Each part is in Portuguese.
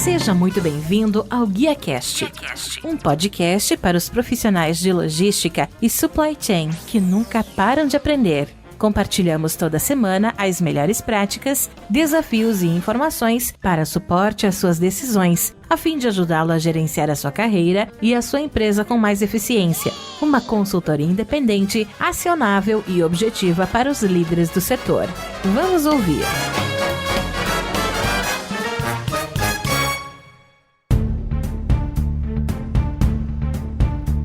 Seja muito bem-vindo ao GuiaCast, um podcast para os profissionais de logística e supply chain que nunca param de aprender. Compartilhamos toda semana as melhores práticas, desafios e informações para suporte às suas decisões, a fim de ajudá-lo a gerenciar a sua carreira e a sua empresa com mais eficiência. Uma consultoria independente, acionável e objetiva para os líderes do setor. Vamos ouvir!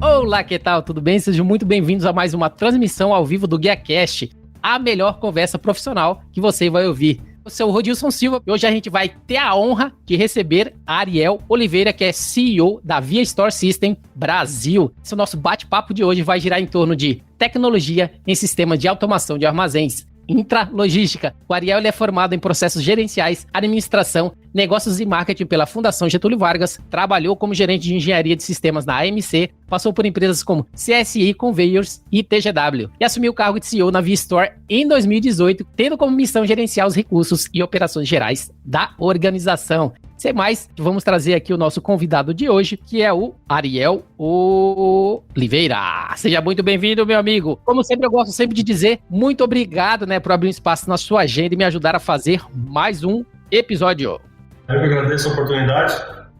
Olá, que tal? Tudo bem? Sejam muito bem-vindos a mais uma transmissão ao vivo do GuiaCast, a melhor conversa profissional que você vai ouvir. Eu sou o Rodilson Silva e hoje a gente vai ter a honra de receber a Ariel Oliveira, que é CEO da Via Store System Brasil. Esse é o nosso bate-papo de hoje, vai girar em torno de tecnologia em sistemas de automação de armazéns, intralogística. O Ariel ele é formado em processos gerenciais, administração, negócios e marketing pela Fundação Getúlio Vargas, trabalhou como gerente de engenharia de sistemas na AMC, passou por empresas como CSI, Conveyors e TGW, e assumiu o cargo de CEO na Via Store em 2018, tendo como missão gerenciar os recursos e operações gerais da organização. Sem mais, vamos trazer aqui o nosso convidado de hoje, que é o Ariel Oliveira. Seja muito bem-vindo, meu amigo. Como sempre, eu gosto sempre de dizer muito obrigado, por abrir um espaço na sua agenda e me ajudar a fazer mais um episódio. Eu que agradeço a oportunidade.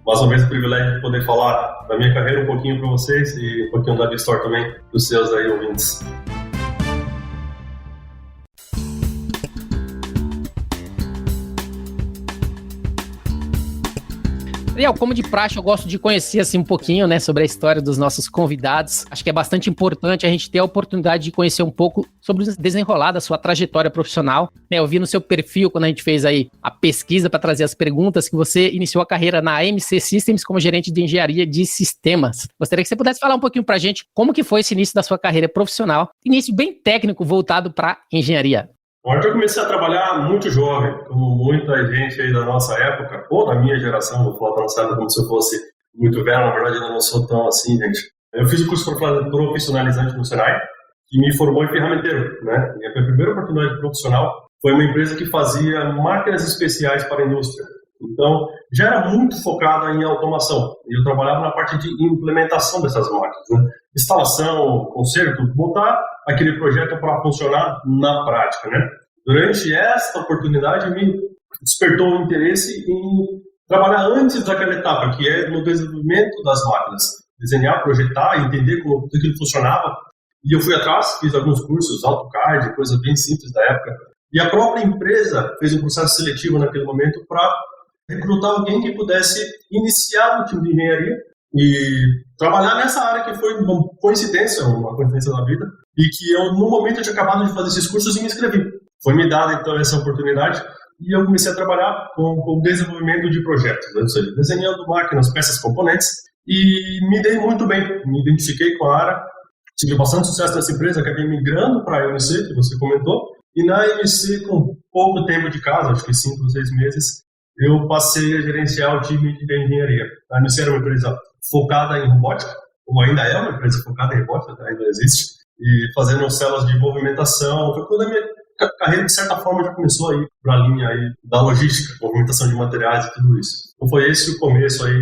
Mais uma vez, o privilégio de poder falar da minha carreira um pouquinho para vocês e um pouquinho da Via Store também, dos seus aí ouvintes. Ariel, como de praxe, eu gosto de conhecer assim, um pouquinho sobre a história dos nossos convidados. Acho que é bastante importante a gente ter a oportunidade de conhecer um pouco sobre o desenrolar da sua trajetória profissional. Eu vi no seu perfil, quando a gente fez aí a pesquisa para trazer as perguntas, que você iniciou a carreira na AMC Systems como gerente de engenharia de sistemas. Gostaria que você pudesse falar um pouquinho para a gente como que foi esse início da sua carreira profissional, início bem técnico, voltado para engenharia. Eu comecei a trabalhar muito jovem, como muita gente aí da nossa época, ou da minha geração, vou falar da nossa época como se eu fosse muito velho, na verdade eu não sou tão assim, gente. Eu fiz o curso profissionalizante no Senai, que me formou em ferramenteiro, Minha primeira oportunidade profissional foi uma empresa que fazia máquinas especiais para a indústria. Então, já era muito focada em automação. E eu trabalhava na parte de implementação dessas máquinas, Instalação, conserto, botar aquele projeto para funcionar na prática, Durante esta oportunidade, me despertou o interesse em trabalhar antes daquela etapa, que é no desenvolvimento das máquinas. Desenhar, projetar, entender como aquilo funcionava. E eu fui atrás, fiz alguns cursos, AutoCAD, coisas bem simples da época. E a própria empresa fez um processo seletivo naquele momento para recrutar alguém que pudesse iniciar o time de engenharia e trabalhar nessa área que foi uma coincidência da vida, e que eu, no momento, eu tinha acabado de fazer esses cursos e me inscrevi. Foi me dada, então, essa oportunidade e eu comecei a trabalhar com desenvolvimento de projetos, ou seja, desenhando máquinas, peças, componentes, e me dei muito bem, me identifiquei com a área, tive bastante sucesso nessa empresa, acabei migrando para a AMC, que você comentou, e na AMC, com pouco tempo de casa, acho que 5 ou 6 meses, eu passei a gerenciar o time de engenharia. A AMC era uma empresa focada em robótica, ou ainda é uma empresa focada em robótica, ainda existe, e fazendo células de movimentação. Foi quando a minha carreira, de certa forma, já começou a ir para a linha aí da logística, movimentação de materiais e tudo isso. Então foi esse o começo aí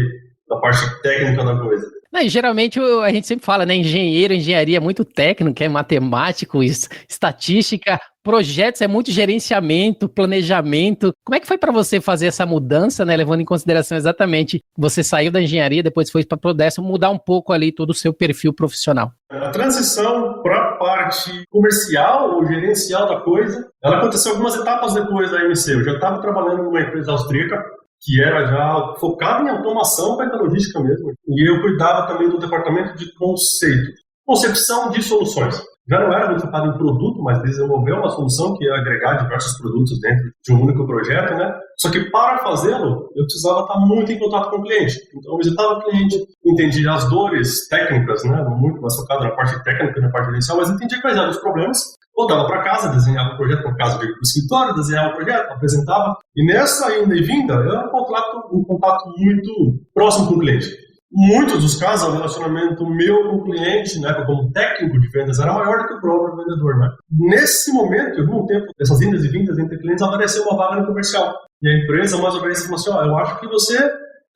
da parte técnica da coisa. Geralmente a gente sempre fala, engenharia é muito técnico, é matemático, estatística, projetos é muito gerenciamento, planejamento. Como é que foi para você fazer essa mudança, levando em consideração exatamente você saiu da engenharia, depois foi para a Prodesco, mudar um pouco ali todo o seu perfil profissional? A transição para a parte comercial ou gerencial da coisa, ela aconteceu algumas etapas depois da AMC. Eu já estava trabalhando numa empresa austríaca, que era já focado em automação para a logística mesmo. E eu cuidava também do departamento de conceito, concepção de soluções. Já não era muito focado em produto, mas desenvolveu uma solução que ia agregar diversos produtos dentro de um único projeto, Só que para fazê-lo, eu precisava estar muito em contato com o cliente. Então eu visitava o cliente, entendia as dores técnicas, muito mais focado na parte técnica, na parte gerencial, mas entendia quais eram os problemas. Voltava para casa, desenhava o projeto, por caso de escritório, desenhava o projeto, apresentava. E nessa ida e vinda, era um contato muito próximo com o cliente. Muitos dos casos, o relacionamento meu com o cliente, como técnico de vendas, era maior do que o próprio vendedor. Nesse momento, em um tempo dessas indas e vindas entre clientes, apareceu uma vaga no comercial. E a empresa, mais ou menos, falou assim, eu acho que você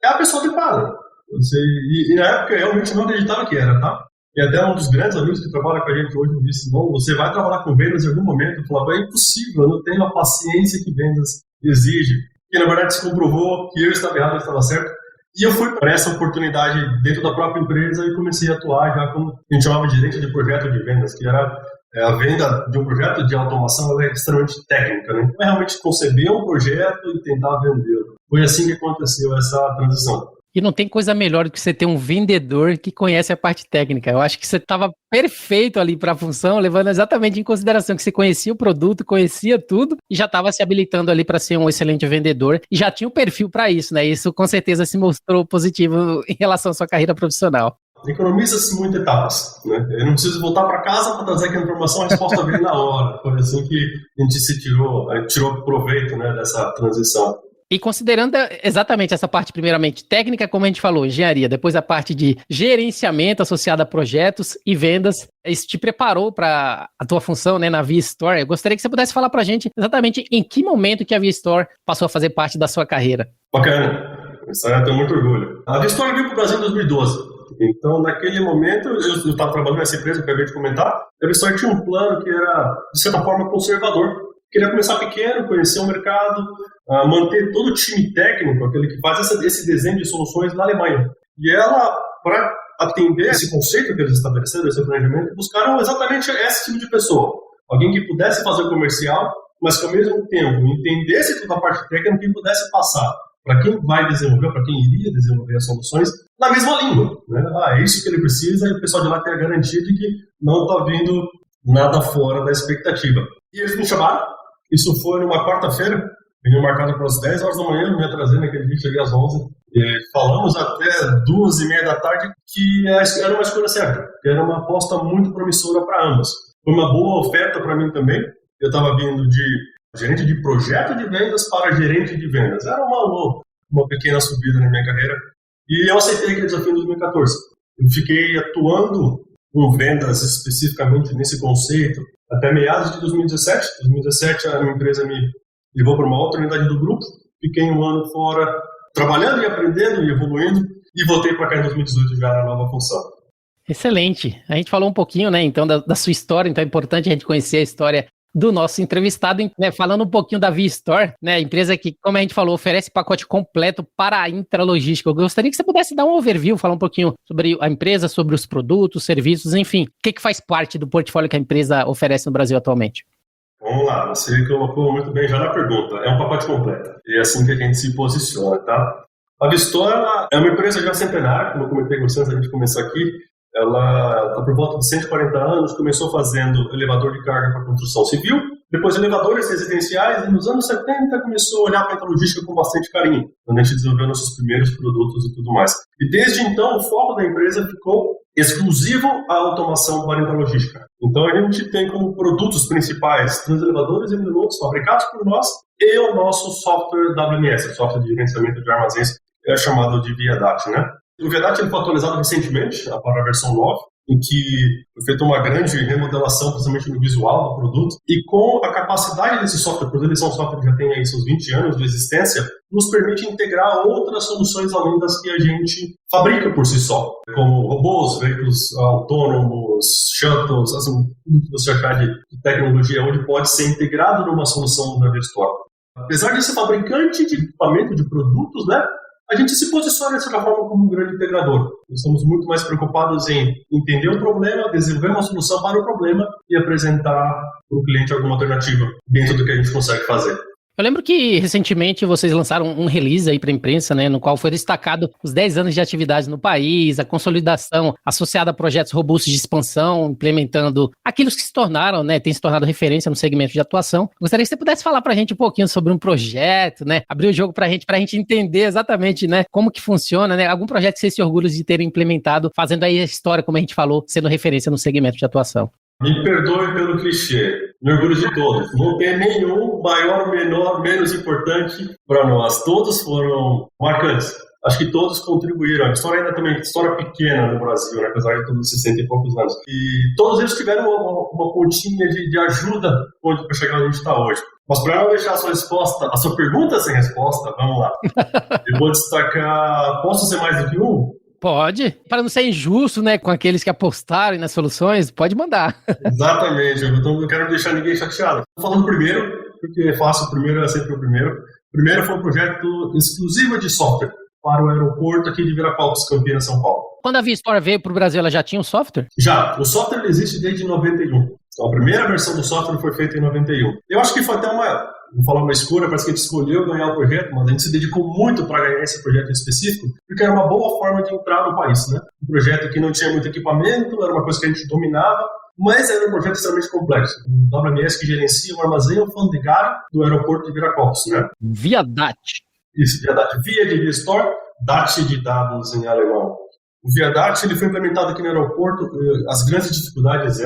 é a pessoa adequada. E na época eu realmente não acreditava que era, tá? E até um dos grandes amigos que trabalha com a gente hoje me disse, não, você vai trabalhar com vendas em algum momento. Eu falava, é impossível, eu não tenho a paciência que vendas exige. E na verdade se comprovou que eu estava errado, eu estava certo. E eu fui para essa oportunidade dentro da própria empresa e comecei a atuar já como a gente chamava de gerente de projeto de vendas, que era a venda de um projeto de automação, ela é extremamente técnica, né? É realmente conceber um projeto e tentar vendê-lo. Foi assim que aconteceu essa transição. E não tem coisa melhor do que você ter um vendedor que conhece a parte técnica. Eu acho que você estava perfeito ali para a função, levando exatamente em consideração que você conhecia o produto, conhecia tudo e já estava se habilitando ali para ser um excelente vendedor e já tinha o perfil para isso, né? Isso com certeza se mostrou positivo em relação à sua carreira profissional. Economiza-se muitas etapas, né? Eu não preciso voltar para casa para trazer aquela informação, a resposta veio na hora. Foi assim que a gente tirou proveito, né, dessa transição. E considerando exatamente essa parte, primeiramente, técnica, como a gente falou, engenharia, depois a parte de gerenciamento associada a projetos e vendas, isso te preparou para a tua função, né, na ViaStore. Eu gostaria que você pudesse falar para a gente exatamente em que momento que a ViaStore passou a fazer parte da sua carreira. Bacana, eu tenho muito orgulho. A ViaStore veio para o Brasil em 2012. Então, naquele momento, eu estava trabalhando nessa empresa, que eu acabei de comentar, a ViaStore tinha um plano que era, de certa forma, conservador. Queria começar pequeno, conhecer o mercado, manter todo o time técnico, aquele que faz esse desenho de soluções na Alemanha. E ela, para atender esse conceito que eles estabeleceram, esse planejamento, buscaram exatamente esse tipo de pessoa. Alguém que pudesse fazer o comercial, mas que ao mesmo tempo entendesse toda a parte técnica e pudesse passar para quem vai desenvolver, para quem iria desenvolver as soluções, na mesma língua. Né? É isso que ele precisa e o pessoal de lá tem a garantia de que não está vindo nada fora da expectativa. E eles me chamaram. Isso foi numa quarta-feira, venho marcado para as 10 horas da manhã, eu me atrasei naquele dia, cheguei às 11. E falamos até 2h30 da tarde que era uma escolha certa, que era uma aposta muito promissora para ambos. Foi uma boa oferta para mim também. Eu estava vindo de gerente de projeto de vendas para gerente de vendas. Era uma pequena subida na minha carreira. E eu aceitei aquele desafio em 2014. Eu fiquei atuando com vendas especificamente nesse conceito até meados de 2017. Em 2017, a minha empresa me levou para uma outra unidade do grupo. Fiquei um ano fora, trabalhando e aprendendo e evoluindo, e voltei para cá em 2018 já na nova função. Excelente. A gente falou um pouquinho, né, então, da sua história, então é importante a gente conhecer a história do nosso entrevistado, né, falando um pouquinho da ViaStore, né, empresa que, como a gente falou, oferece pacote completo para a intralogística. Eu gostaria que você pudesse dar um overview, falar um pouquinho sobre a empresa, sobre os produtos, serviços, enfim, o que faz parte do portfólio que a empresa oferece no Brasil atualmente. Vamos lá, você colocou muito bem já na pergunta. É um pacote completo. E é assim que a gente se posiciona, tá? A ViaStore é uma empresa já centenária, como eu comentei com vocês antes da gente começar aqui. Ela está por volta de 140 anos, começou fazendo elevador de carga para construção civil, depois elevadores residenciais, e nos anos 70 começou a olhar para a intralogística com bastante carinho, quando a gente desenvolveu nossos primeiros produtos e tudo mais. E desde então, o foco da empresa ficou exclusivo à automação para a intralogística. Então, a gente tem como produtos principais transelevadores e minutos fabricados por nós e o nosso software WMS, software de gerenciamento de armazéns, chamado de ViaDat, né? O ViaDat foi atualizado recentemente para a versão 9, em que foi feita uma grande remodelação, principalmente no visual do produto, e com a capacidade desse software, porque eles são um software que já tem aí seus 20 anos de existência, nos permite integrar outras soluções além das que a gente fabrica por si só, como robôs, veículos autônomos, shuttles, assim, tudo que você achar de tecnologia, onde pode ser integrado numa solução da ViaStore. Apesar de ser fabricante de equipamento, de produtos, né, a gente se posiciona dessa forma como um grande integrador. Nós estamos muito mais preocupados em entender o problema, desenvolver uma solução para o problema e apresentar para o cliente alguma alternativa dentro do que a gente consegue fazer. Eu lembro que recentemente vocês lançaram um release aí para a imprensa, né, no qual foi destacado os 10 anos de atividade no país, a consolidação associada a projetos robustos de expansão, implementando aquilo que se tornaram, né, tem se tornado referência no segmento de atuação. Gostaria que você pudesse falar para a gente um pouquinho sobre um projeto, né, abrir o jogo para a gente entender exatamente, né, como que funciona, né, algum projeto que vocês se orgulham de terem implementado, fazendo aí a história, como a gente falou, sendo referência no segmento de atuação. Me perdoe pelo clichê, me orgulho de todos. Não tem nenhum maior, menor, menos importante para nós. Todos foram marcantes. Acho que todos contribuíram. A história ainda também é história pequena no Brasil, né? Apesar de todos 60 e poucos anos. E todos eles tiveram uma pontinha de ajuda para chegar onde a gente está hoje. Mas para não deixar a sua pergunta sem resposta, vamos lá. Eu vou destacar, posso ser mais do que um? Pode. Para não ser injusto, né, com aqueles que apostarem nas soluções, pode mandar. Exatamente, então eu quero deixar ninguém chateado. Vou falando primeiro, porque é fácil, o primeiro é sempre o primeiro. O primeiro foi um projeto exclusivo de software para o aeroporto aqui de Viracopos, Campinas, São Paulo. Quando a VStore veio para o Brasil, ela já tinha um software? Já, o software existe desde 91. Então, a primeira versão do software foi feita em 91. Eu acho que foi até vou falar uma escolha, parece que a gente escolheu ganhar o projeto, mas a gente se dedicou muito para ganhar esse projeto em específico, porque era uma boa forma de entrar no país, né? Um projeto que não tinha muito equipamento, era uma coisa que a gente dominava, mas era um projeto extremamente complexo. O WMS que gerencia o armazém alfandegário do aeroporto de Viracopos, né? Via DAT. Isso, Via DAT. Via de VStore, DAT de dados em alemão. O Via DAT ele foi implementado aqui no aeroporto. As grandes dificuldades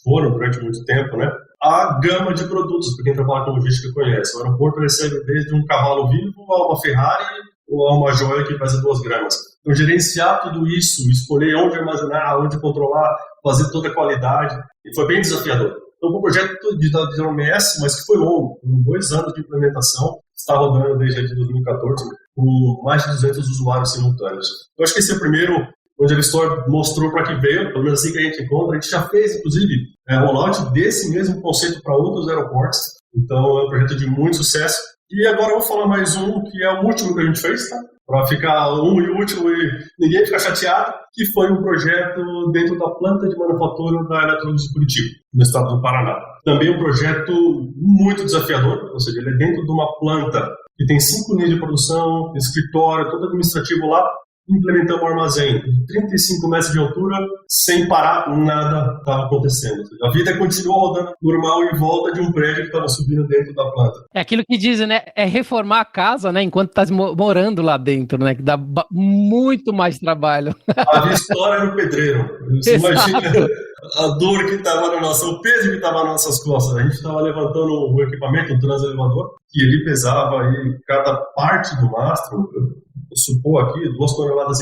foram durante muito tempo, né? A gama de produtos, para quem trabalha com logística conhece. O aeroporto recebe desde um cavalo vivo a uma Ferrari ou a uma joia que pesa 2 gramas. Então, gerenciar tudo isso, escolher onde armazenar, onde controlar, fazer toda a qualidade, e foi bem desafiador. Então, foi um projeto de OMS, mas que foi longo, com 2 anos de implementação, está rodando desde 2014, com mais de 200 usuários simultâneos. Eu acho que esse é o primeiro, onde a VStore mostrou para que veio, pelo menos assim que a gente encontra. A gente já fez, inclusive, rollout desse mesmo conceito para outros aeroportos. Então, é um projeto de muito sucesso. E agora eu vou falar mais um, que é o último que a gente fez, tá? Para ficar um e último e ninguém ficar chateado, que foi um projeto dentro da planta de manufatura da Electrolux de Curitiba, no estado do Paraná. Também um projeto muito desafiador, ou seja, ele é dentro de uma planta que tem 5 linhas de produção, escritório, todo administrativo lá. Implementamos um armazém de 35 metros de altura, sem parar, nada estava acontecendo. A vida continuou rodando normal em volta de um prédio que estava subindo dentro da planta. É aquilo que dizem, né? É reformar a casa, né? Enquanto está morando lá dentro, né? Que dá muito mais trabalho. A VStore era o pedreiro. Você imagina a dor que estava na nossa, o peso que estava nas nossas costas. A gente estava levantando o equipamento, o transelevador, que ele pesava aí cada parte do mastro, supor aqui, 2,5 toneladas,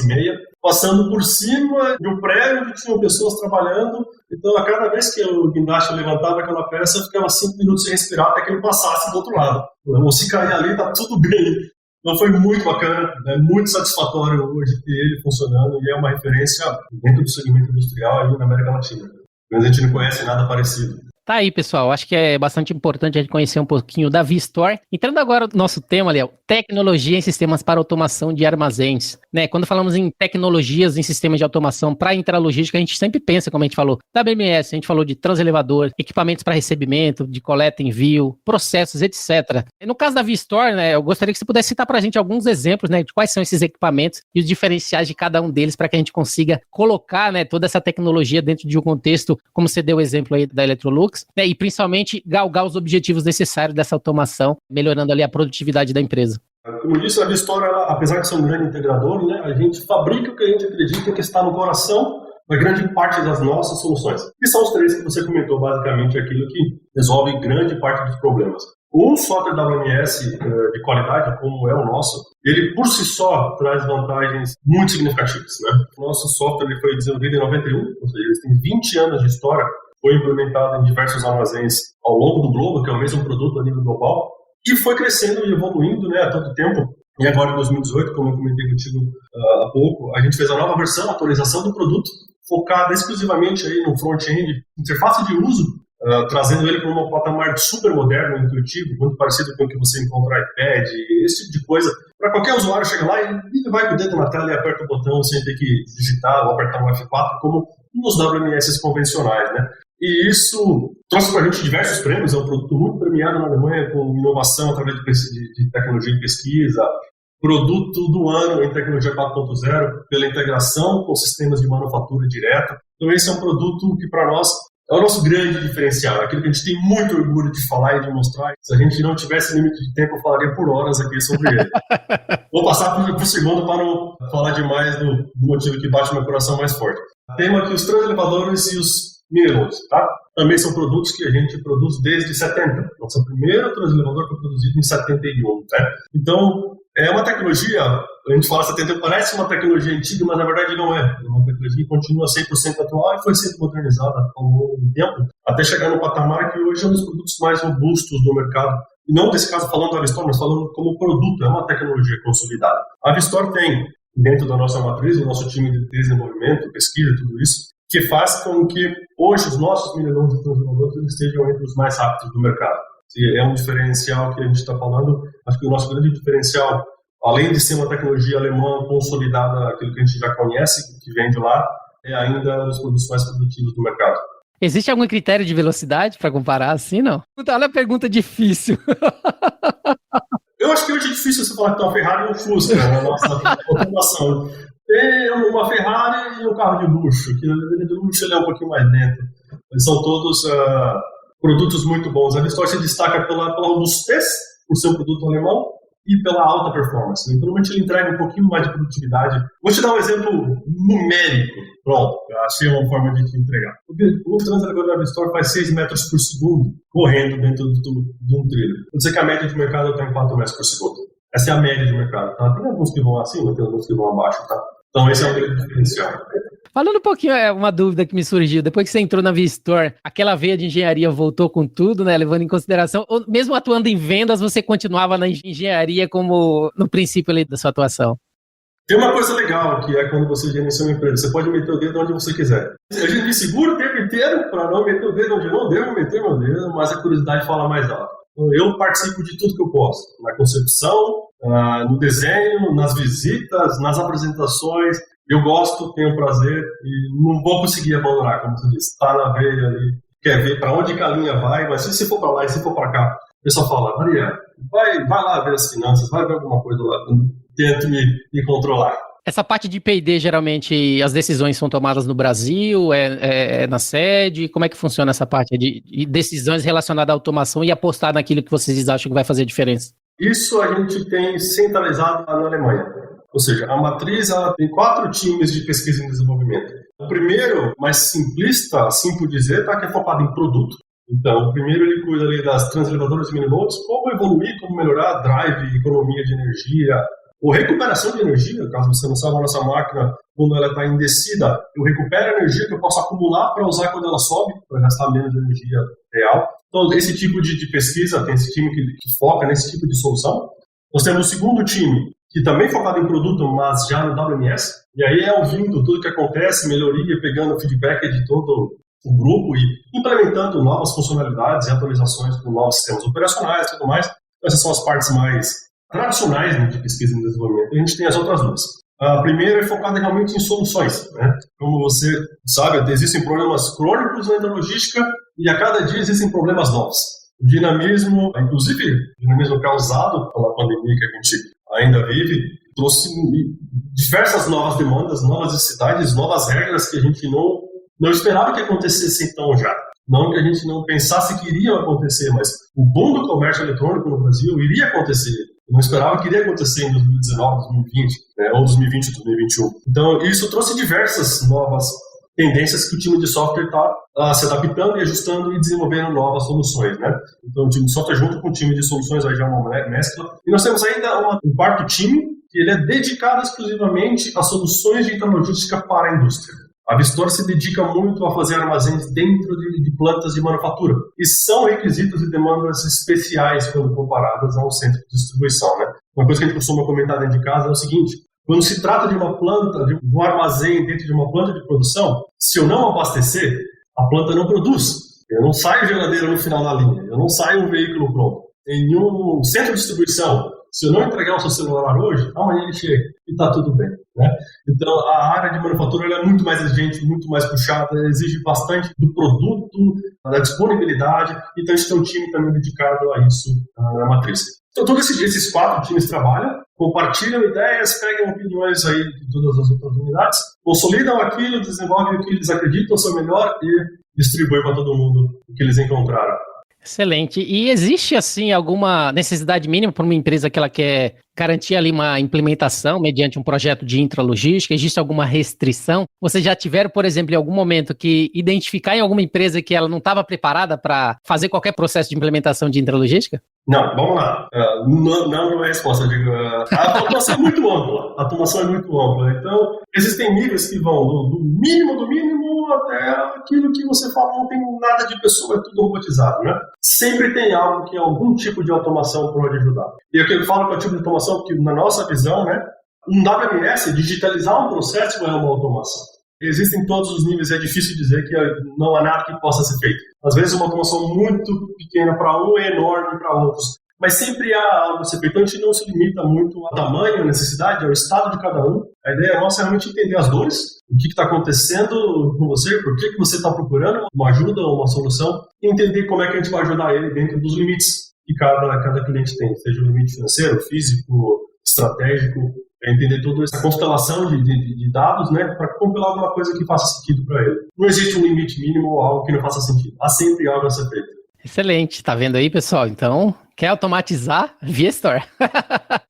passando por cima de um prédio onde tinham pessoas trabalhando. Então, a cada vez que o guindaste levantava aquela peça, ficava 5 minutos sem respirar até que ele passasse do outro lado. Ou se cair ali, tá tudo bem. Então, foi muito bacana, né? Muito satisfatório hoje ter ele funcionando, e é uma referência dentro do segmento industrial aí na América Latina. Mas a gente não conhece nada parecido. Tá aí, pessoal. Acho que é bastante importante a gente conhecer um pouquinho da VStore. Entrando agora no nosso tema, Léo, tecnologia em sistemas para automação de armazéns. Né? Quando falamos em tecnologias em sistemas de automação para intralogística, a gente sempre pensa, como a gente falou, WMS, a gente falou de transelevador, equipamentos para recebimento, de coleta, envio, processos, etc. No caso da VStore, né, eu gostaria que você pudesse citar para a gente alguns exemplos, né, de quais são esses equipamentos e os diferenciais de cada um deles para que a gente consiga colocar, né, toda essa tecnologia dentro de um contexto, como você deu o exemplo aí da Electrolux, né, e principalmente galgar os objetivos necessários dessa automação, melhorando ali a produtividade da empresa. Como disse, a VStore, apesar de ser um grande integrador, né, a gente fabrica o que a gente acredita que está no coração da grande parte das nossas soluções. E são os 3 que você comentou, basicamente aquilo que resolve grande parte dos problemas. Um software WMS de qualidade, como é o nosso, ele por si só traz vantagens muito significativas, né? O nosso software ele foi desenvolvido em 91, ou seja, ele tem 20 anos de história, foi implementado em diversos armazéns ao longo do globo, que é o mesmo produto a nível global, e foi crescendo e evoluindo, né, a todo tempo. E agora, em 2018, como eu comentei contigo há pouco, a gente fez a nova versão, a atualização do produto, focada exclusivamente aí no front-end, interface de uso, trazendo ele para um patamar super moderno, intuitivo, muito parecido com o que você encontra no iPad, esse tipo de coisa. Para qualquer usuário chegar lá e ele vai com o dedo na tela e aperta o botão sem ter que digitar ou apertar um F4, como nos WMS convencionais, né? E isso trouxe para a gente diversos prêmios. É um produto muito premiado na Alemanha com inovação através de tecnologia de pesquisa, produto do ano em tecnologia 4.0, pela integração com sistemas de manufatura direta. Então esse é um produto que para nós é o nosso grande diferencial, aquilo que a gente tem muito orgulho de falar e de mostrar. Se a gente não tivesse limite de tempo, eu falaria por horas aqui sobre ele. Vou passar para o segundo para não falar demais do motivo que bate meu coração mais forte. Temos aqui os transelevadores e os mini-loads, tá? Também são produtos que a gente produz desde 70. Nosso primeiro transelevador foi produzido em 71, né? Então, é uma tecnologia, a gente fala 70, parece uma tecnologia antiga, mas na verdade não é. É uma tecnologia que continua 100% atual e foi sendo modernizada ao longo do tempo, até chegar no patamar que hoje é um dos produtos mais robustos do mercado e não nesse caso falando da Vistor, mas falando como produto, é uma tecnologia consolidada. A Vistor tem, dentro da nossa matriz, o nosso time de desenvolvimento, pesquisa, tudo isso, que faz com que hoje os nossos mineradores e transformadores estejam entre os mais rápidos do mercado. É um diferencial que a gente está falando. Acho que o nosso grande diferencial, além de ser uma tecnologia alemã consolidada, aquilo que a gente já conhece, que vem de lá, é ainda os produtos mais produtivos do mercado. Existe algum critério de velocidade para comparar assim, não? Olha a pergunta difícil. Eu acho que hoje é difícil você falar que tem uma Ferrari e um Fusca na nossa automação. Tem uma Ferrari e um carro de luxo, que de luxo ele é um pouquinho mais lento. Eles são todos produtos muito bons. A Vistor se destaca pela robustez, por ser um produto alemão, e pela alta performance. Então, normalmente ele entrega um pouquinho mais de produtividade. Vou te dar um exemplo numérico. Pronto, achei uma forma de te entregar. O transelegador da Vistor faz 6 metros por segundo correndo dentro de um trilho. Vou dizer que a média de mercado está em 4 metros por segundo. Essa é a média de mercado. Tá? Tem alguns que vão acima, tem alguns que vão abaixo. Tá? Então, esse é um grande diferencial. Falando um pouquinho, uma dúvida que me surgiu. Depois que você entrou na Vistor, aquela veia de engenharia voltou com tudo, né? Levando em consideração, ou mesmo atuando em vendas, você continuava na engenharia como no princípio ali da sua atuação? Tem uma coisa legal, que é quando você gerencia uma empresa. Você pode meter o dedo onde você quiser. A gente me segura o tempo inteiro para não meter o dedo onde eu não devo meter meu dedo, mas a curiosidade fala mais alto. Então, eu participo de tudo que eu posso. Na concepção, no desenho, nas visitas, nas apresentações. Eu gosto, tenho prazer e não vou conseguir abandonar, como você disse. Está na veia ali, quer ver para onde a linha vai, mas se for para lá e se for para cá, o pessoal fala, Maria, vai lá ver as finanças, vai ver alguma coisa lá, tento me controlar. Essa parte de P&D, geralmente, as decisões são tomadas no Brasil, é na sede? Como é que funciona essa parte de decisões relacionadas à automação e apostar naquilo que vocês acham que vai fazer diferença? Isso a gente tem centralizado na Alemanha. Ou seja, a matriz ela tem 4 times de pesquisa e desenvolvimento. O primeiro, mais simplista, assim por dizer, que é focado em produto. Então, o primeiro ele cuida ali das transelevadoras e mini-nodes, como evoluir, como melhorar drive, economia de energia, ou recuperação de energia, caso você não saiba, a nossa máquina, quando ela está em descida, eu recupero a energia que eu posso acumular para usar quando ela sobe, para gastar menos energia real. Então, esse tipo de pesquisa, tem esse time que foca nesse tipo de solução. Nós temos o segundo time, que também é focado em produto, mas já no WMS, e aí é ouvindo tudo que acontece, melhoria, pegando feedback de todo o grupo e implementando novas funcionalidades e atualizações com novos sistemas operacionais e tudo mais. Essas são as partes mais tradicionais, né, de pesquisa e desenvolvimento. A gente tem as outras duas. A primeira é focada realmente em soluções. Né? Como você sabe, existem problemas crônicos na logística e a cada dia existem problemas novos. O dinamismo, inclusive o dinamismo causado pela pandemia que a gente ainda vive, trouxe diversas novas demandas, novas necessidades, novas regras que a gente não esperava que acontecesse então já. Não que a gente não pensasse que iriam acontecer, mas o boom do comércio eletrônico no Brasil iria acontecer. Eu não esperava que iria acontecer em 2019, 2020, né, ou 2020, 2021. Então, isso trouxe diversas novas tendências que o time de software está se adaptando e ajustando e desenvolvendo novas soluções, né? Então, o time de software junto com o time de soluções aí já é uma mescla. E nós temos ainda um quarto time que ele é dedicado exclusivamente a soluções de intralogística para a indústria. A Vistor se dedica muito a fazer armazéns dentro de plantas de manufatura. E são requisitos e demandas especiais quando comparadas a um centro de distribuição, né? Uma coisa que a gente costuma comentar dentro de casa é o seguinte: quando se trata de uma planta, de um armazém dentro de uma planta de produção, se eu não abastecer, a planta não produz. Eu não saio geladeira no final da linha, eu não saio um veículo pronto. Em um centro de distribuição, se eu não entregar o seu celular hoje, amanhã ele chega e está tudo bem, né? Então, a área de manufatura ela é muito mais exigente, muito mais puxada, exige bastante do produto, da disponibilidade, então a gente tem um time também dedicado a isso na matriz. Então, todos esses 4 times trabalham, compartilham ideias, pegam opiniões aí de todas as outras unidades, consolidam aquilo, desenvolvem o que eles acreditam ser melhor e distribuem para todo mundo o que eles encontraram. Excelente. E existe, assim, alguma necessidade mínima para uma empresa que ela quer garantir ali uma implementação mediante um projeto de intralogística? Existe alguma restrição? Vocês já tiveram, por exemplo, em algum momento que identificar em alguma empresa que ela não estava preparada para fazer qualquer processo de implementação de intralogística? Não, vamos lá. Não é a resposta. Eu digo, a automação é muito ampla. A automação é muito ampla. Então, existem níveis que vão do mínimo até aquilo que você fala, não tem nada de pessoa, é tudo robotizado, né? Sempre tem algo que algum tipo de automação pode ajudar. E aqui eu falo que é o tipo de automação que, na nossa visão, né, um WMS, digitalizar um processo é uma automação. Existem todos os níveis, é difícil dizer que não há nada que possa ser feito. Às vezes uma automação muito pequena para um é enorme para outros, mas sempre há algo a ser feito. Então a gente não se limita muito ao tamanho, à necessidade, ao estado de cada um. A ideia nossa é realmente entender as dores, o que está acontecendo com você, por que você está procurando uma ajuda ou uma solução, e entender como é que a gente vai ajudar ele dentro dos limites que cada cliente tem, seja o limite financeiro, físico, estratégico, entender toda essa constelação de dados, né, para compilar alguma coisa que faça sentido para ele. Não existe um limite mínimo ou algo que não faça sentido. Há sempre algo a ser feito. Excelente, tá vendo aí, pessoal? Então, quer automatizar? Viestor.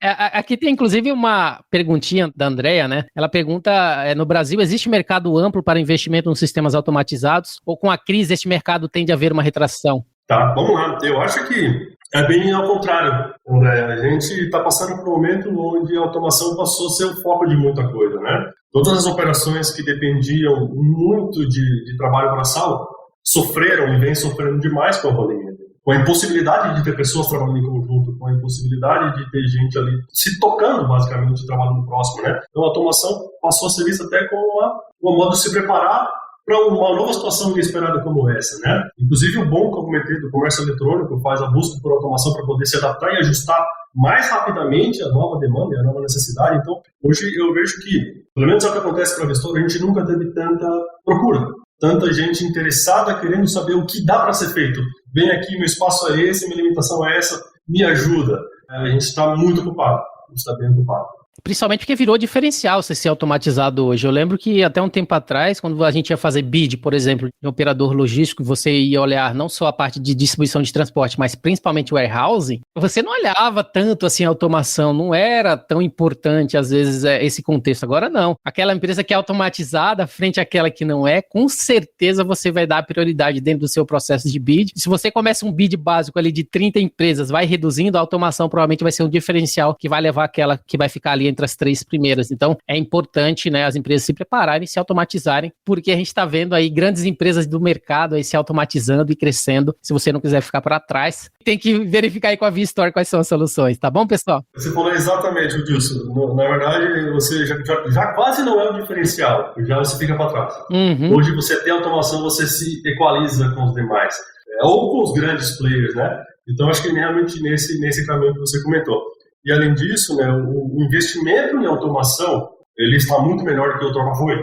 Aqui tem inclusive uma perguntinha da Andrea, né? Ela pergunta, no Brasil existe mercado amplo para investimento nos sistemas automatizados ou com a crise este mercado tende a haver uma retração? Tá, vamos lá. Eu acho que é bem ao contrário, André. A gente está passando por um momento onde a automação passou a ser o foco de muita coisa, né? Todas as operações que dependiam muito de trabalho braçal sofreram e vêm sofrendo demais com a pandemia. Com a impossibilidade de ter pessoas trabalhando em conjunto, com a impossibilidade de ter gente ali se tocando, basicamente, trabalhando próximo, né? Então a automação passou a ser vista até como um modo de se preparar para uma nova situação inesperada como essa, né? Inclusive o bom comitê do comércio eletrônico faz a busca por automação para poder se adaptar e ajustar mais rapidamente a nova demanda e a nova necessidade. Então, hoje eu vejo que, pelo menos é o que acontece para a Viestor, a gente nunca teve tanta procura, tanta gente interessada querendo saber o que dá para ser feito. Vem aqui, meu espaço é esse, minha limitação é essa, me ajuda. A gente está muito ocupado, a gente está bem ocupado. Principalmente porque virou diferencial ser automatizado hoje. Eu lembro que até um tempo atrás, quando a gente ia fazer bid, por exemplo, de um operador logístico, você ia olhar não só a parte de distribuição de transporte, mas principalmente warehousing, você não olhava tanto assim a automação, não era tão importante às vezes esse contexto. Agora não. Aquela empresa que é automatizada frente àquela que não é, com certeza você vai dar prioridade dentro do seu processo de bid. Se você começa um bid básico ali de 30 empresas, vai reduzindo, a automação provavelmente vai ser um diferencial que vai levar aquela que vai ficar ali entre as 3 primeiras. Então, é importante, né, as empresas se prepararem, se automatizarem, porque a gente está vendo aí grandes empresas do mercado aí se automatizando e crescendo. Se você não quiser ficar para trás, tem que verificar aí com a Viestor quais são as soluções, tá bom, pessoal? Você falou exatamente disso. Na verdade, você já quase não é um diferencial, já você fica para trás. Uhum. Hoje você tem automação, você se equaliza com os demais, ou com os grandes players, né? Então, acho que realmente nesse caminho que você comentou. E, além disso, né, o investimento em automação, ele está muito melhor do que outrora foi.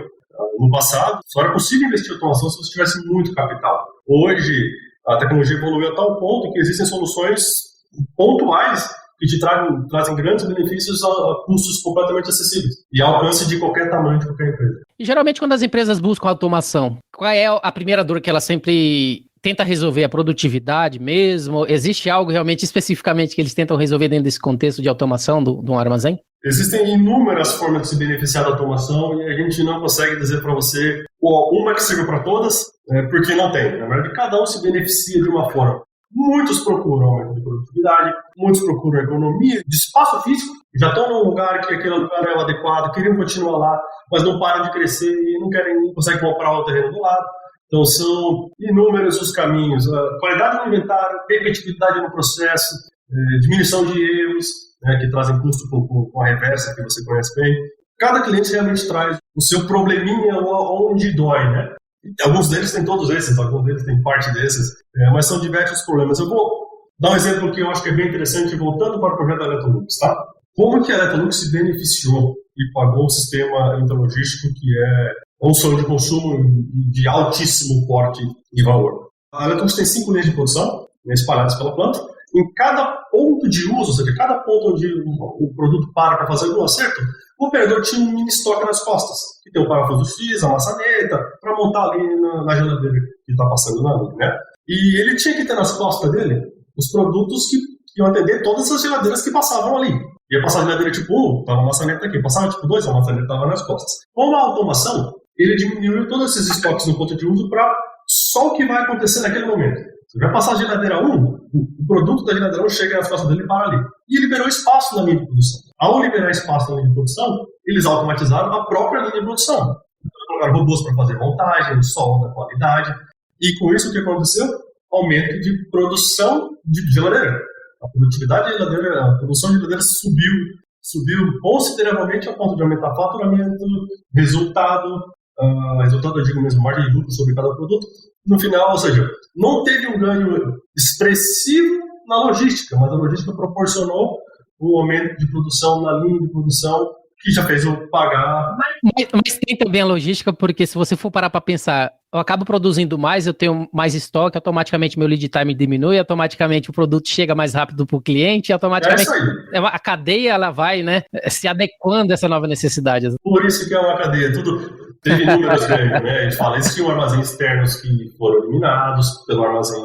No passado, só era possível investir em automação se você tivesse muito capital. Hoje, a tecnologia evoluiu a tal ponto que existem soluções pontuais que te trazem grandes benefícios a custos completamente acessíveis e ao alcance de qualquer tamanho de qualquer empresa. E, geralmente, quando as empresas buscam automação, qual é a primeira dor que ela sempre tenta resolver? A produtividade mesmo? Existe algo realmente especificamente que eles tentam resolver dentro desse contexto de automação de um armazém? Existem inúmeras formas de se beneficiar da automação e a gente não consegue dizer para você uma que sirva para todas, porque não tem. Na verdade, cada um se beneficia de uma forma. Muitos procuram aumento de produtividade, muitos procuram economia de espaço físico, já estão num lugar que aquele lugar é o adequado, queriam continuar lá, mas não param de crescer e não conseguem comprar o terreno do lado. Então, são inúmeros os caminhos. A qualidade do inventário, repetitividade no processo, diminuição de erros, né, que trazem custo com a reversa, que você conhece bem. Cada cliente realmente traz o seu probleminha onde dói, né? Alguns deles têm todos esses, alguns deles têm parte desses, mas são diversos problemas. Eu vou dar um exemplo que eu acho que é bem interessante, voltando para o projeto da Electrolux, tá? Como que a Electrolux se beneficiou e pagou um sistema intralogístico que é um sonho de consumo de altíssimo porte e valor? A Electrolux tem 5 linhas de produção, espalhadas pela planta. Em cada ponto de uso, ou seja, cada ponto onde o produto para fazer algum acerto, o operador tinha um mini estoque nas costas, que tem o parafuso X, a maçaneta, para montar ali na geladeira que está passando na linha, né? E ele tinha que ter nas costas dele os produtos que iam atender todas as geladeiras que passavam ali. Ia passar a geladeira tipo 1, estava a maçaneta aqui. Passava tipo 2, a maçaneta estava nas costas. Com a automação, ele diminuiu todos esses estoques no ponto de uso para só o que vai acontecer naquele momento. Você vai passar a geladeira 1, o produto da geladeira 1 chega nas costas dele e para ali. E liberou espaço na linha de produção. Ao liberar espaço na linha de produção, eles automatizaram a própria linha de produção. Então, colocaram robôs para fazer montagem, solda, qualidade. E com isso, o que aconteceu? Aumento de produção de geladeira. A produtividade de geladeira, a produção de geladeira subiu consideravelmente a ponto de aumentar faturamento, resultado, eu digo mesmo, margem de lucro sobre cada produto. No final, ou seja, não teve um ganho expressivo na logística, mas a logística proporcionou um aumento de produção na linha de produção que já fez eu pagar. Mas tem também a logística, porque se você for parar para pensar, eu acabo produzindo mais, eu tenho mais estoque, automaticamente meu lead time diminui, automaticamente o produto chega mais rápido para o cliente, automaticamente a cadeia ela vai, né, se adequando a essa nova necessidade. Por isso que é uma cadeia, tudo teve inúmeros ganhos, né? A gente fala, existiam armazéns externos que foram eliminados pelo armazém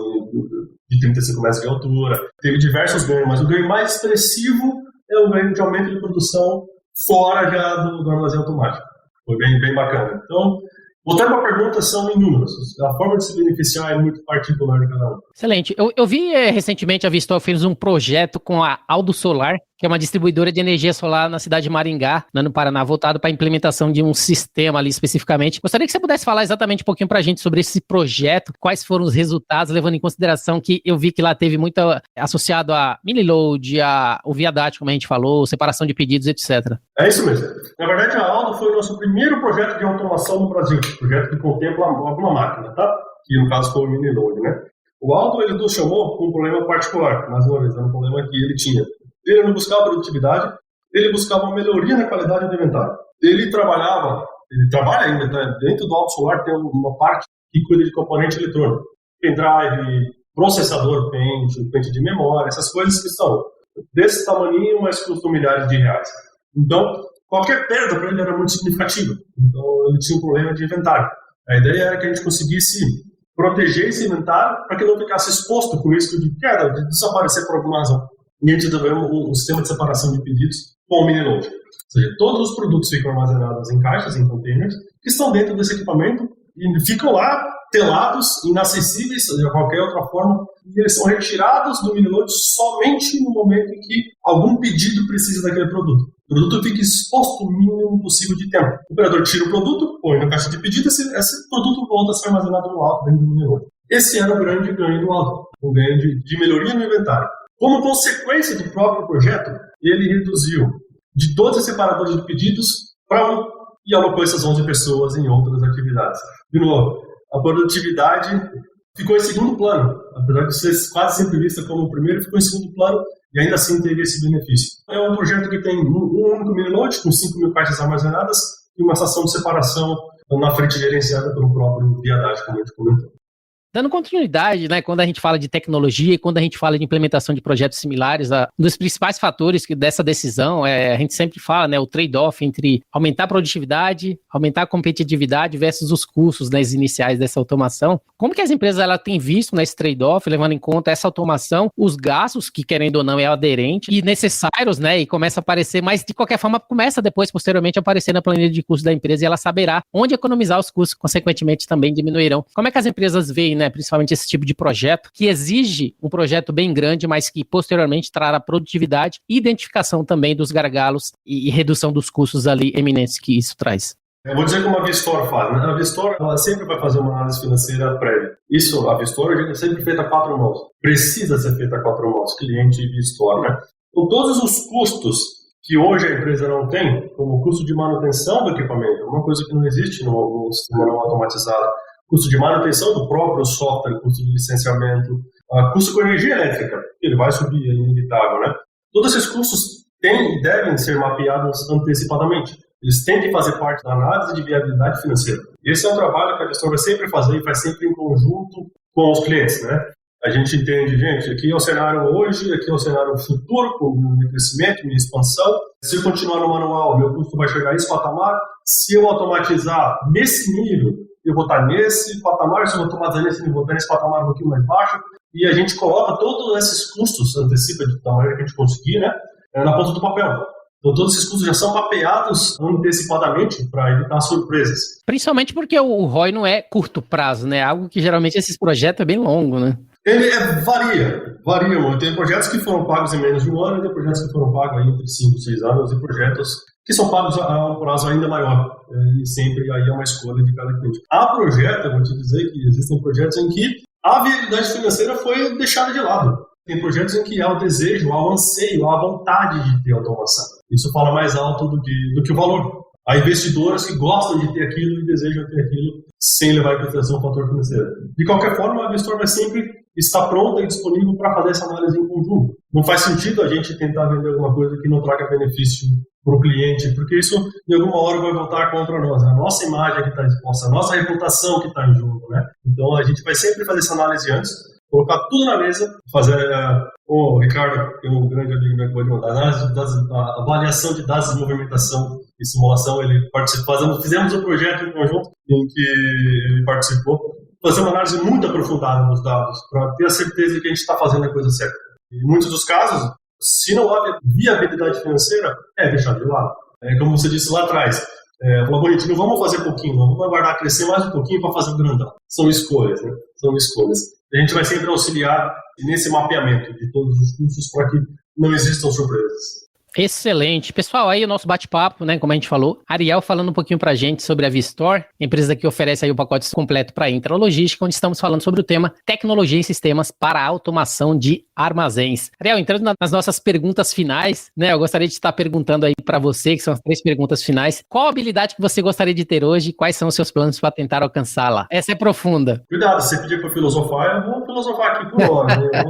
de 35 metros de altura, teve diversos ganhos, mas o ganho mais expressivo é o ganho de aumento de produção fora já do armazém automático. Foi bem bacana. Então, voltando à pergunta, são inúmeras. A forma de se beneficiar é muito particular de cada um. Excelente. Eu vi recentemente a Vistor fez um projeto com a Aldo Solar, que é uma distribuidora de energia solar na cidade de Maringá, no Paraná, voltado para a implementação de um sistema ali especificamente. Gostaria que você pudesse falar exatamente um pouquinho para a gente sobre esse projeto, quais foram os resultados, levando em consideração que eu vi que lá teve muito associado a mini load, o via DAT, como a gente falou, separação de pedidos, etc. É isso mesmo. Na verdade, a Aldo foi o nosso primeiro projeto de automação no Brasil, projeto que contempla alguma máquina, tá? Que no caso foi o mini load, né? O Aldo, ele nos chamou com um problema particular, mais uma vez, era um problema que ele tinha. Ele não buscava produtividade, ele buscava uma melhoria na qualidade do inventário. Ele trabalha ainda, tá? Dentro do Aldo Solar tem uma parte que cuida de componente eletrônico. Pendrive, processador, pente de memória, essas coisas que são desse tamaninho, mas custam milhares de reais. Então, qualquer perda para ele era muito significativa. Então, ele tinha um problema de inventário. A ideia era que a gente conseguisse proteger esse inventário para que não ficasse exposto com o risco de queda, de desaparecer por alguma razão. E a gente desenvolveu um sistema de separação de pedidos com o mini load. Ou seja, todos os produtos ficam armazenados em caixas, em containers, que estão dentro desse equipamento e ficam lá telados, inacessíveis de qualquer outra forma, e eles são retirados do mini load somente no momento em que algum pedido precisa daquele produto. O produto fica exposto o mínimo possível de tempo. O operador tira o produto, põe na caixa de pedido, esse produto volta a ser armazenado no alto dentro do mini load. Esse era o grande ganho do alto, um ganho de melhoria no inventário. Como consequência do próprio projeto, ele reduziu de 12 separadores de pedidos para 1 e alocou essas 11 pessoas em outras atividades. De novo, a produtividade ficou em segundo plano, apesar de ser quase sempre vista como o primeiro, ficou em segundo plano e ainda assim teve esse benefício. É um projeto que tem um único mini load com 5.000 caixas armazenadas e uma estação de separação na frente gerenciada pelo próprio via DAT, como a gente comentou. Dando continuidade, né, quando a gente fala de tecnologia e quando a gente fala de implementação de projetos similares, um dos principais fatores dessa decisão a gente sempre fala, né, o trade-off entre aumentar a produtividade, aumentar a competitividade versus os custos, né, iniciais dessa automação. Como que as empresas têm visto nesse trade-off, levando em conta essa automação, os gastos que, querendo ou não, é aderente e necessários, né, e começa a aparecer, mas de qualquer forma começa depois, posteriormente, a aparecer na planilha de custos da empresa e ela saberá onde economizar os custos, consequentemente também diminuirão. Como é que as empresas veem, né, principalmente esse tipo de projeto, que exige um projeto bem grande, mas que posteriormente trará produtividade e identificação também dos gargalos e redução dos custos ali eminentes que isso traz? Eu vou dizer como a Vistor faz, né? A Vistor, ela sempre vai fazer uma análise financeira prévia. Isso, a Vistor, é sempre feita a 4 mãos. Precisa ser feita a 4 mãos, cliente e Vistor, né? Com todos os custos que hoje a empresa não tem, como o custo de manutenção do equipamento, uma coisa que não existe no sistema não automatizado, custo de manutenção do próprio software, custo de licenciamento, custo com energia elétrica, ele vai subir, é inevitável, né? Todos esses custos têm e devem ser mapeados antecipadamente. Eles têm que fazer parte da análise de viabilidade financeira. Esse é um trabalho que a gestão vai sempre fazer e faz sempre em conjunto com os clientes, né? A gente entende, gente, aqui é o cenário hoje, aqui é o cenário futuro, com meu crescimento, minha expansão. Se eu continuar no manual, meu custo vai chegar a esse patamar. Se eu automatizar nesse nível, eu vou estar nesse patamar. Se eu automatizar nesse nível, eu vou estar nesse patamar um pouquinho mais baixo. E a gente coloca todos esses custos, antecipa da maneira que a gente conseguir, né? na ponta do papel. Então, todos esses custos já são mapeados antecipadamente para evitar surpresas. Principalmente porque o ROI não é curto prazo, né? Algo que geralmente esses projetos é bem longo, né? Ele varia muito. Tem projetos que foram pagos em menos de um ano, e tem projetos que foram pagos entre 5 e 6 anos, e projetos que são pagos a um prazo ainda maior. E sempre aí é uma escolha de cada cliente. Há projetos, eu vou te dizer que existem projetos em que a viabilidade financeira foi deixada de lado. Tem projetos em que há o desejo, há o anseio, há a vontade de ter automação. Isso fala mais alto do que o valor. Há investidores que gostam de ter aquilo e desejam ter aquilo sem levar em consideração o fator financeiro. De qualquer forma, a Vistor vai sempre estar pronta e disponível para fazer essa análise em conjunto. Não faz sentido a gente tentar vender alguma coisa que não traga benefício para o cliente, porque isso, de alguma hora, vai voltar contra nós. A nossa imagem que está exposta, a nossa reputação que está em jogo, né? Então, a gente vai sempre fazer essa análise antes, colocar tudo na mesa, fazer... o Ricardo, que é um grande amigo meu que pode mandar, a avaliação de dados de movimentação e simulação, ele participou, fizemos um projeto em conjunto em que ele participou, fazer uma análise muito aprofundada dos dados, para ter a certeza de que a gente está fazendo a coisa certa. Em muitos dos casos, se não há viabilidade financeira, é deixado de lado. Como você disse lá atrás, falou, bonitinho, vamos fazer pouquinho, vamos aguardar crescer mais um pouquinho para fazer o grandão. São escolhas, né? São escolhas. A gente vai sempre auxiliar nesse mapeamento de todos os custos para que não existam surpresas. Excelente. Pessoal, aí o nosso bate-papo, né, como a gente falou, Ariel falando um pouquinho pra gente sobre a Vistor, empresa que oferece aí o pacote completo para intralogística, onde estamos falando sobre o tema tecnologia e sistemas para a automação de armazéns. Ariel, entrando nas nossas perguntas finais, né, eu gostaria de estar perguntando aí para você, que são as 3 perguntas finais, qual habilidade que você gostaria de ter hoje e quais são os seus planos para tentar alcançá-la? Essa é profunda. Cuidado, se você pedir para filosofar, eu vou filosofar aqui por hora, né?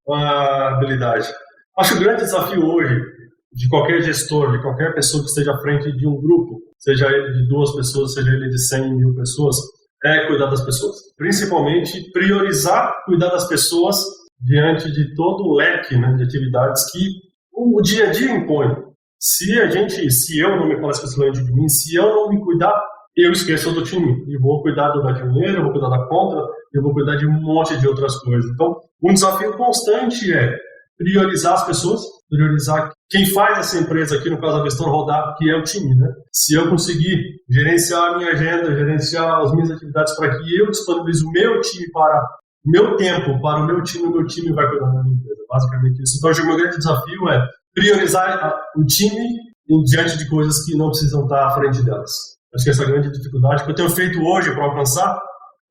A habilidade. Acho que o grande desafio hoje de qualquer gestor, de qualquer pessoa que esteja à frente de um grupo, seja ele de 2 pessoas, seja ele de 100 mil pessoas, é cuidar das pessoas. Principalmente priorizar cuidar das pessoas diante de todo o leque, né, de atividades que o dia a dia impõe. Se eu não me falar exclusivamente de mim, se eu não me cuidar, eu esqueço do time. E vou cuidar da dinheiro, eu vou cuidar da conta, eu vou cuidar de um monte de outras coisas. Então, um desafio constante é priorizar as pessoas, priorizar quem faz essa empresa aqui, no caso da Vistor, rodar, que é o time, né? Se eu conseguir gerenciar a minha agenda, gerenciar as minhas atividades para que eu disponibilize o meu time para o meu tempo, para o meu time vai cuidar da minha empresa. Basicamente isso. Então, acho que o meu grande desafio é priorizar o time diante de coisas que não precisam estar à frente delas. Acho que essa é a grande dificuldade que eu tenho feito hoje para alcançar,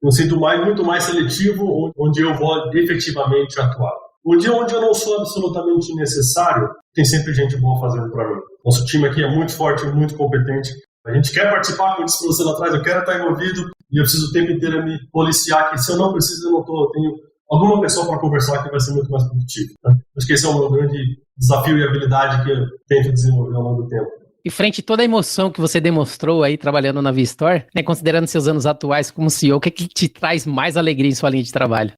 eu sinto muito mais seletivo onde eu vou efetivamente atuar. Um dia onde eu não sou absolutamente necessário, tem sempre gente boa fazendo para mim. Nosso time aqui é muito forte, muito competente. A gente quer participar, como eu disse para você lá atrás, eu quero estar envolvido e eu preciso o tempo inteiro me policiar, que se eu não preciso, eu não estou. Eu tenho alguma pessoa para conversar que vai ser muito mais produtivo. Tá? Acho que esse é o meu grande desafio e habilidade que eu tento desenvolver ao longo do tempo. E frente a toda a emoção que você demonstrou aí trabalhando na Vistor, né, considerando seus anos atuais como CEO, o que te traz mais alegria em sua linha de trabalho?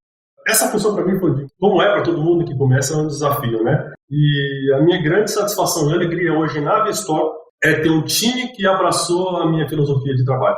Essa função para mim, como é para todo mundo que começa, é um desafio, né? E a minha grande satisfação e alegria hoje na Vistor é ter um time que abraçou a minha filosofia de trabalho.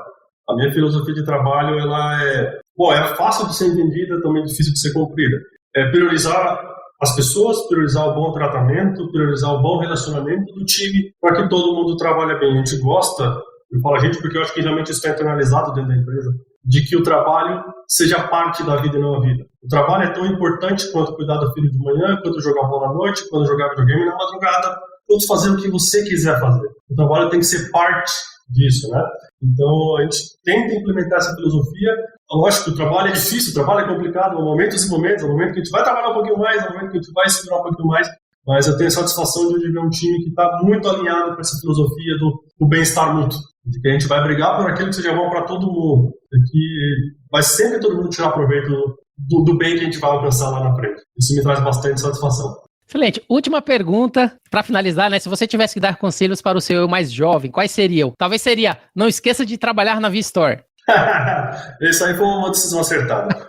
A minha filosofia de trabalho, ela é fácil de ser entendida, também difícil de ser cumprida. É priorizar as pessoas, priorizar o bom tratamento, priorizar o bom relacionamento do time para que todo mundo trabalhe bem. A gente gosta, eu falo a gente porque eu acho que realmente isso está internalizado dentro da empresa, de que o trabalho seja parte da vida e não a vida. O trabalho é tão importante quanto cuidar do filho de manhã, quanto jogar bola à noite, quanto jogar videogame na madrugada, quanto fazer o que você quiser fazer. O trabalho tem que ser parte disso, né? Então, a gente tenta implementar essa filosofia. Lógico que o trabalho é difícil, o trabalho é complicado, há momentos e momentos, há momentos que a gente vai trabalhar um pouquinho mais, há momentos que a gente vai segurar um pouquinho mais, mas eu tenho a satisfação de ver um time que está muito alinhado com essa filosofia do bem-estar mútuo, de que a gente vai brigar por aquilo que seja bom para todo mundo, de que vai sempre todo mundo tirar proveito do bem que a gente vai alcançar lá na frente. Isso me traz bastante satisfação. Excelente. Última pergunta, para finalizar, né? Se você tivesse que dar conselhos para o seu eu mais jovem, quais seriam? Talvez seria, não esqueça de trabalhar na Vistor. Isso aí foi uma decisão acertada.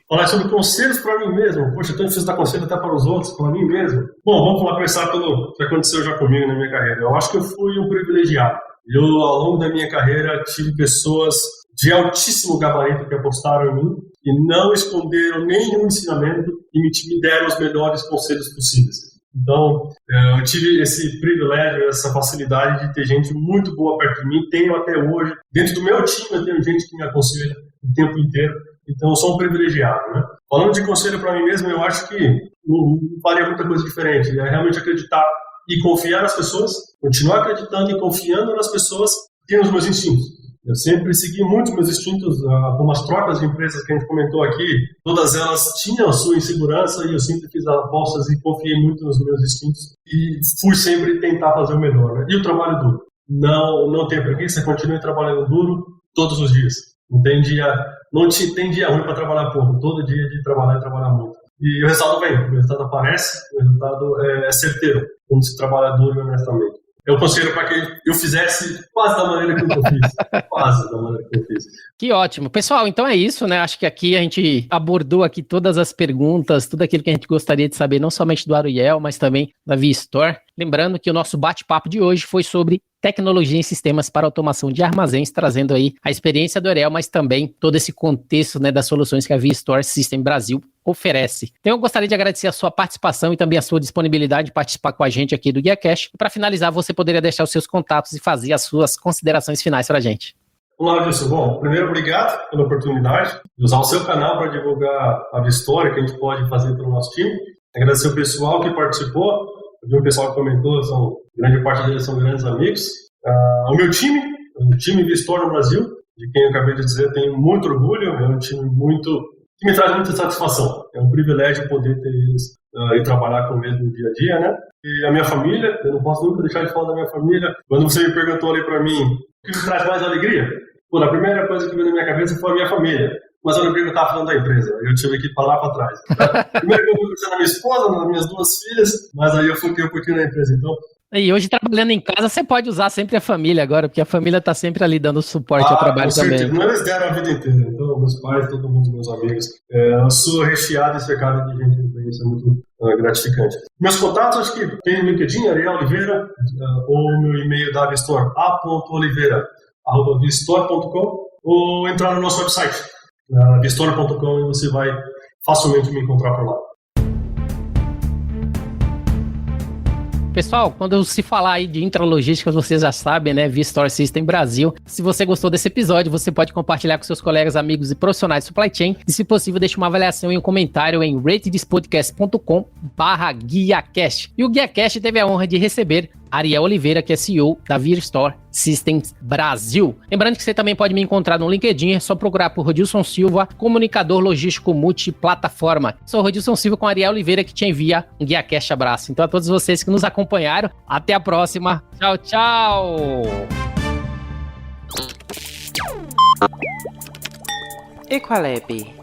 Falar sobre conselhos para mim mesmo. Poxa, eu preciso dar conselho até para os outros, para mim mesmo. Bom, vamos lá começar pelo que aconteceu já comigo na minha carreira. Eu acho que eu fui um privilegiado. Eu, ao longo da minha carreira, tive pessoas de altíssimo gabarito que apostaram em mim e não esconderam nenhum ensinamento e me deram os melhores conselhos possíveis. Então, eu tive esse privilégio, essa facilidade de ter gente muito boa perto de mim, tenho até hoje. Dentro do meu time, eu tenho gente que me aconselha o tempo inteiro, então eu sou um privilegiado, né? Falando de conselho para mim mesmo, eu acho que não faria muita coisa diferente, é realmente acreditar e confiar nas pessoas, continuar acreditando e confiando nas pessoas e nos meus instintos. Eu sempre segui muito meus instintos, como as trocas de empresas que a gente comentou aqui, todas elas tinham a sua insegurança e eu sempre fiz apostas e confiei muito nos meus instintos e fui sempre tentar fazer o melhor, né? E o trabalho duro. Não tenha preguiça, continue trabalhando duro todos os dias. Não tem dia ruim para trabalhar pouco, todo dia de trabalhar e trabalhar muito. E o resultado vem, o resultado aparece, o resultado é certeiro, quando se trabalha duro e honestamente. Eu conselho para que eu fizesse quase da maneira que eu fiz. Quase da maneira que eu fiz. Que ótimo. Pessoal, então é isso, né? Acho que aqui a gente abordou aqui todas as perguntas, tudo aquilo que a gente gostaria de saber, não somente do Ariel, mas também da VStore. Lembrando que o nosso bate-papo de hoje foi sobre tecnologia em sistemas para automação de armazéns, trazendo aí a experiência do Ariel, mas também todo esse contexto, né, das soluções que a VStore System Brasil oferece. Então eu gostaria de agradecer a sua participação e também a sua disponibilidade de participar com a gente aqui do GuiaCast. Para finalizar, você poderia deixar os seus contatos e fazer as suas considerações finais para a gente. Olá, Wilson. Bom, primeiro, obrigado pela oportunidade de usar o seu canal para divulgar a VStore que a gente pode fazer para o nosso time. Agradecer o pessoal que participou. O pessoal que comentou, grande parte deles são grandes amigos. O meu time, o time VStore no Brasil, de quem eu acabei de dizer, tenho muito orgulho, é um time que me traz muita satisfação. É um privilégio poder ter eles e trabalhar com eles no dia a dia, né? E a minha família, eu não posso nunca deixar de falar da minha família. Quando você me perguntou ali para mim, o que me traz mais alegria? Pô, a primeira coisa que veio na minha cabeça foi a minha família. Mas eu lembrei que eu estava falando da empresa. Eu tive que falar para trás. Primeiro que eu pensei na minha esposa, nas minhas 2 filhas, mas aí eu foquei um pouquinho na empresa. Então, e hoje, trabalhando em casa, você pode usar sempre a família agora, porque a família está sempre ali dando suporte ao trabalho também. Não, eles deram a vida inteira. Então, meus pais, todo mundo, meus amigos. Eu sou recheado e cercado de gente que conhece, é muito gratificante. Meus contatos, acho que tem no LinkedIn, Ariel Oliveira, ou meu e-mail da VStore, a.oliveira@vstore.com, ou entrar no nosso website, vstore.com, e você vai facilmente me encontrar por lá. Pessoal, quando se falar aí de intralogística, vocês já sabem, né? VStore System Brasil. Se você gostou desse episódio, você pode compartilhar com seus colegas, amigos e profissionais de supply chain. E, se possível, deixe uma avaliação e um comentário em ratedspodcast.com/GuiaCast. E o GuiaCast teve a honra de receber Ariel Oliveira, que é CEO da VStore Systems Brasil. Lembrando que você também pode me encontrar no LinkedIn, é só procurar por Rodilson Silva, comunicador logístico multiplataforma. Sou Rodilson Silva com Ariel Oliveira, que te envia um GuiaCast abraço. Então, a todos vocês que nos acompanharam, até a próxima. Tchau, tchau! Equalab.